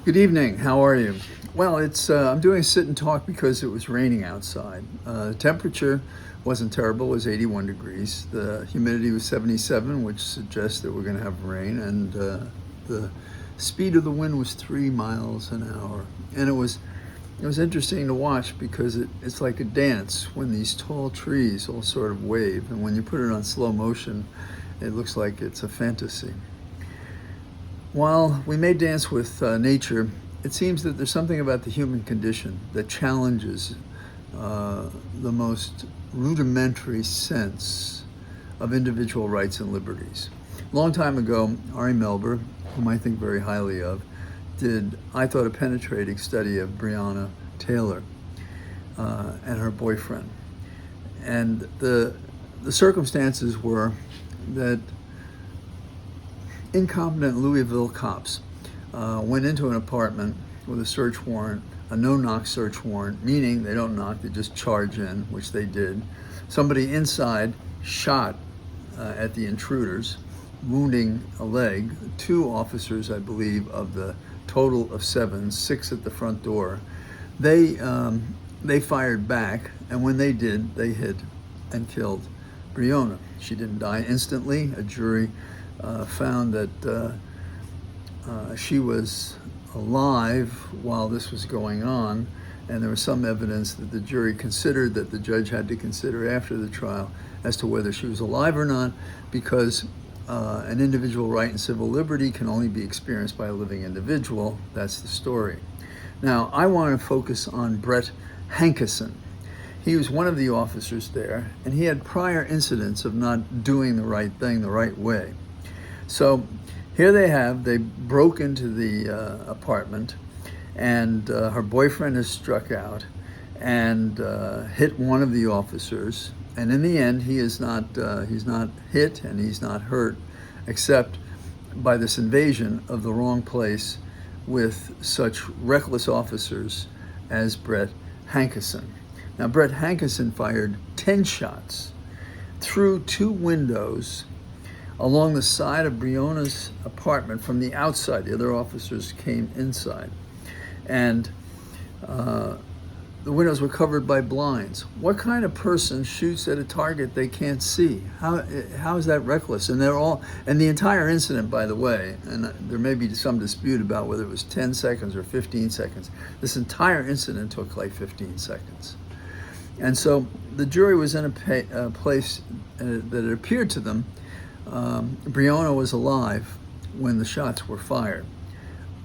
Good evening. How are you? Well, I'm doing a sit and talk because it was raining outside. The temperature wasn't terrible; it was 81 degrees. The humidity was 77, which suggests that we're going to have rain. And the speed of the wind was 3 miles an hour. And it was interesting to watch because it's like a dance when these tall trees all sort of wave, and when you put it on slow motion, it looks like it's a fantasy. While we may dance with nature, it seems that there's something about the human condition that challenges the most rudimentary sense of individual rights and liberties. A long time ago, Ari Melber, whom I think very highly of, did, I thought, a penetrating study of Breonna Taylor and her boyfriend. And the circumstances were that incompetent Louisville cops went into an apartment with a search warrant, a no-knock search warrant, meaning they don't knock, they just charge in, which they did. Somebody inside shot at the intruders, wounding a leg. 2 officers, I believe, of the total of 7, 6 at the front door. They fired back, and when they did, they hit and killed Breonna. She didn't die instantly. A jury found that she was alive while this was going on, and there was some evidence that the jury considered, that the judge had to consider after the trial, as to whether she was alive or not, because an individual right and civil liberty can only be experienced by a living individual. That's the story. Now, I want to focus on Brett Hankison. He was one of the officers there, and he had prior incidents of not doing the right thing the right way. So here they broke into the apartment, and her boyfriend is struck out and hit one of the officers. And in the end, he's not hit and he's not hurt, except by this invasion of the wrong place with such reckless officers as Brett Hankison. Now, Brett Hankison fired 10 shots through 2 windows along the side of Breonna's apartment from the outside. The other officers came inside. And the windows were covered by blinds. What kind of person shoots at a target they can't see? How is that reckless? And the entire incident, by the way, and there may be some dispute about whether it was 10 seconds or 15 seconds. This entire incident took like 15 seconds. And so the jury was in a place that it appeared to them Breonna was alive when the shots were fired,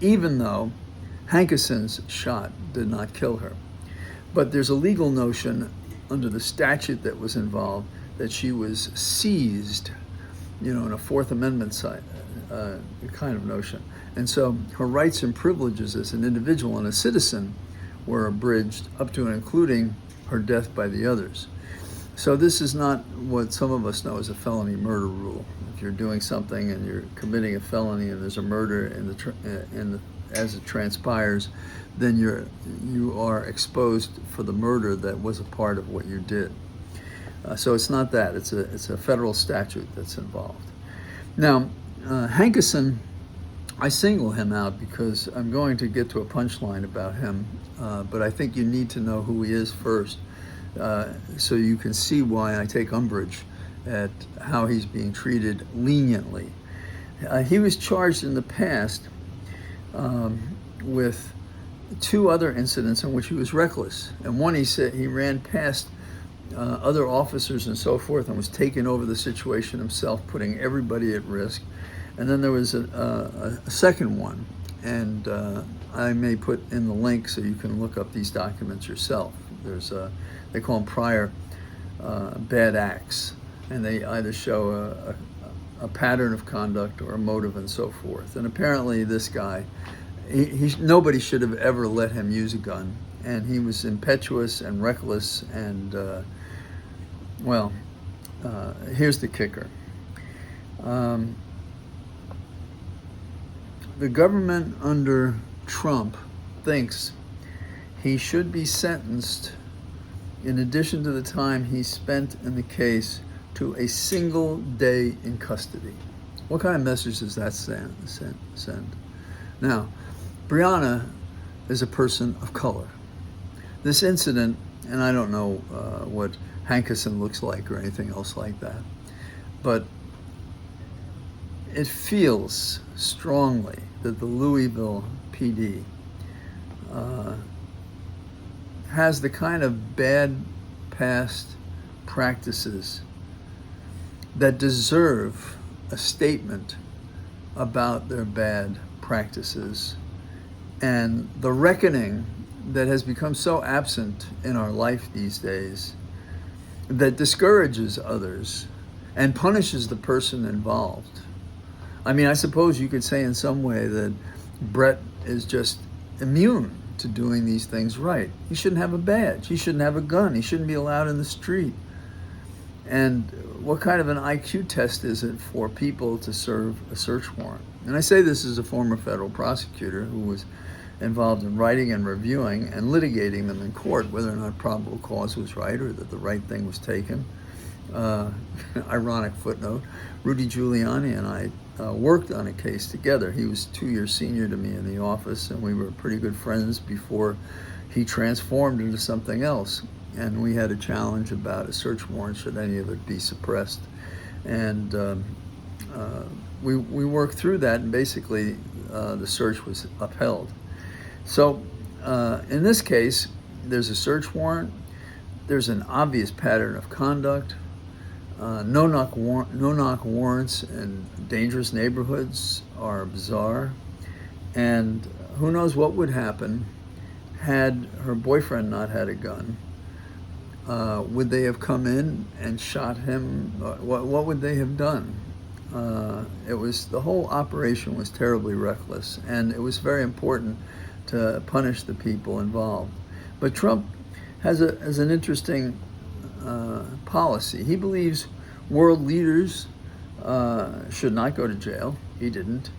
even though Hankison's shot did not kill her. But there's a legal notion under the statute that was involved that she was seized, in a Fourth Amendment kind of notion. And so her rights and privileges as an individual and a citizen were abridged up to and including her death by the others. So this is not what some of us know as a felony murder rule. If you're doing something and you're committing a felony and there's a murder as it transpires, then you are exposed for the murder that was a part of what you did. So it's not that. It's a federal statute that's involved. Now, Hankison, I single him out because I'm going to get to a punchline about him, but I think you need to know who he is first, so you can see why I take umbrage at how he's being treated leniently. He was charged in the past with 2 other incidents in which he was reckless. And one, he said he ran past other officers and so forth and was taking over the situation himself, putting everybody at risk. And then there was a second one, and I may put in the link so you can look up these documents yourself. They call them prior bad acts, and they either show a pattern of conduct or a motive and so forth. And apparently this guy, nobody should have ever let him use a gun, and he was impetuous and reckless, and here's the kicker. The government under Trump thinks he should be sentenced, in addition to the time he spent in the case, to a single day in custody. What kind of message does that send? Now, Breonna is a person of color. This incident, and I don't know what Hankison looks like or anything else like that, but it feels strongly that the Louisville PD has the kind of bad past practices that deserve a statement about their bad practices, and the reckoning that has become so absent in our life these days that discourages others and punishes the person involved. I mean, I suppose you could say in some way that Brett is just immune to doing these things right. He shouldn't have a badge. He shouldn't have a gun. He shouldn't be allowed in the street. And what kind of an IQ test is it for people to serve a search warrant? And I say this as a former federal prosecutor who was involved in writing and reviewing and litigating them in court, whether or not probable cause was right or that the right thing was taken. Ironic footnote, Rudy Giuliani and I worked on a case together. He was 2 years senior to me in the office, and we were pretty good friends before he transformed into something else. And we had a challenge about a search warrant, should any of it be suppressed. And we worked through that, and basically the search was upheld. So in this case, there's a search warrant. There's an obvious pattern of conduct. No-knock warrants in dangerous neighborhoods are bizarre. And who knows what would happen had her boyfriend not had a gun. Would they have come in and shot him? What would they have done? The whole operation was terribly reckless, and it was very important to punish the people involved. But Trump has an interesting policy. He believes world leaders should not go to jail. He didn't.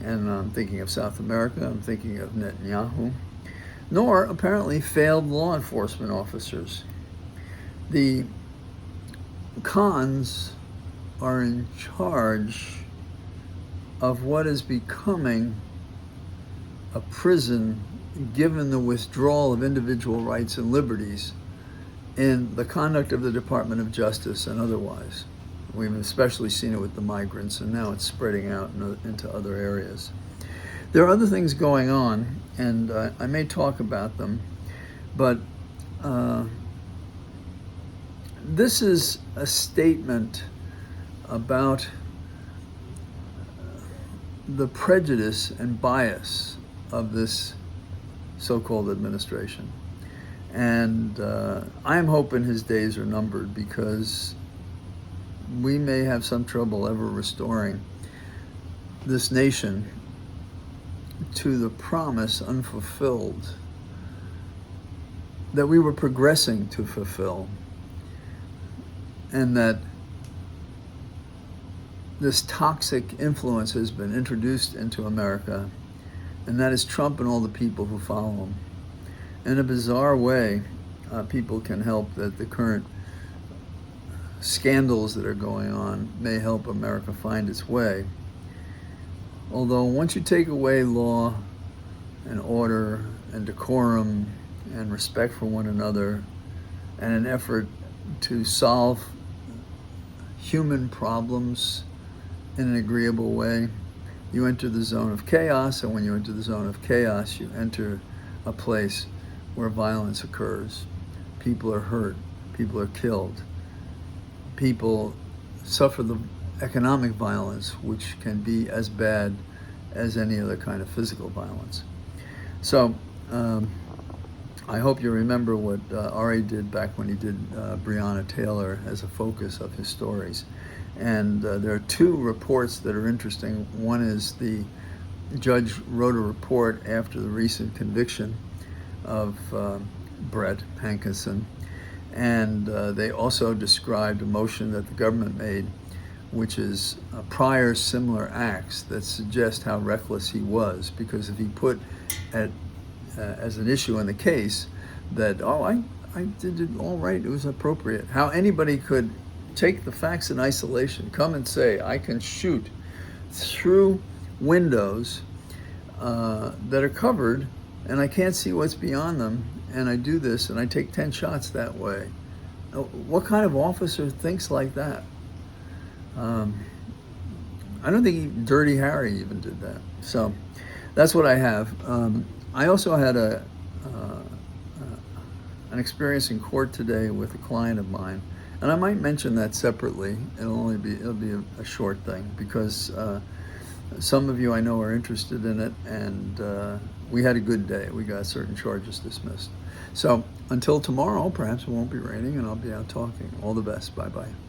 And I'm thinking of South America, I'm thinking of Netanyahu, nor apparently failed law enforcement officers. The cons are in charge of what is becoming a prison, given the withdrawal of individual rights and liberties in the conduct of the Department of Justice and otherwise. We've especially seen it with the migrants, and now it's spreading out into other areas. There are other things going on, and I may talk about them, but this is a statement about the prejudice and bias of this so-called administration. And I am hoping his days are numbered, because we may have some trouble ever restoring this nation to the promise unfulfilled that we were progressing to fulfill, and that this toxic influence has been introduced into America, and that is Trump and all the people who follow him. In a bizarre way, people can help that the current scandals that are going on may help America find its way. Although once you take away law and order and decorum and respect for one another and an effort to solve human problems in an agreeable way, you enter the zone of chaos, and when you enter the zone of chaos, you enter a place where violence occurs. People are hurt, people are killed, people suffer the economic violence, which can be as bad as any other kind of physical violence. So I hope you remember what Ari did back when he did Breonna Taylor as a focus of his stories. And there are two reports that are interesting. One is the judge wrote a report after the recent conviction of Brett Hankison, and they also described a motion that the government made, which is prior similar acts that suggest how reckless he was, because if he put as an issue in the case that, I did it all right, it was appropriate, how anybody could take the facts in isolation, come and say, I can shoot through windows that are covered, and I can't see what's beyond them, and I do this, and I take 10 shots that way. What kind of officer thinks like that? I don't think Dirty Harry even did that. So that's what I have. I also had an experience in court today with a client of mine, and I might mention that separately. It'll be a short thing because some of you I know are interested in it, and we had a good day. We got certain charges dismissed. So until tomorrow, perhaps it won't be raining, and I'll be out talking. All the best. Bye-bye.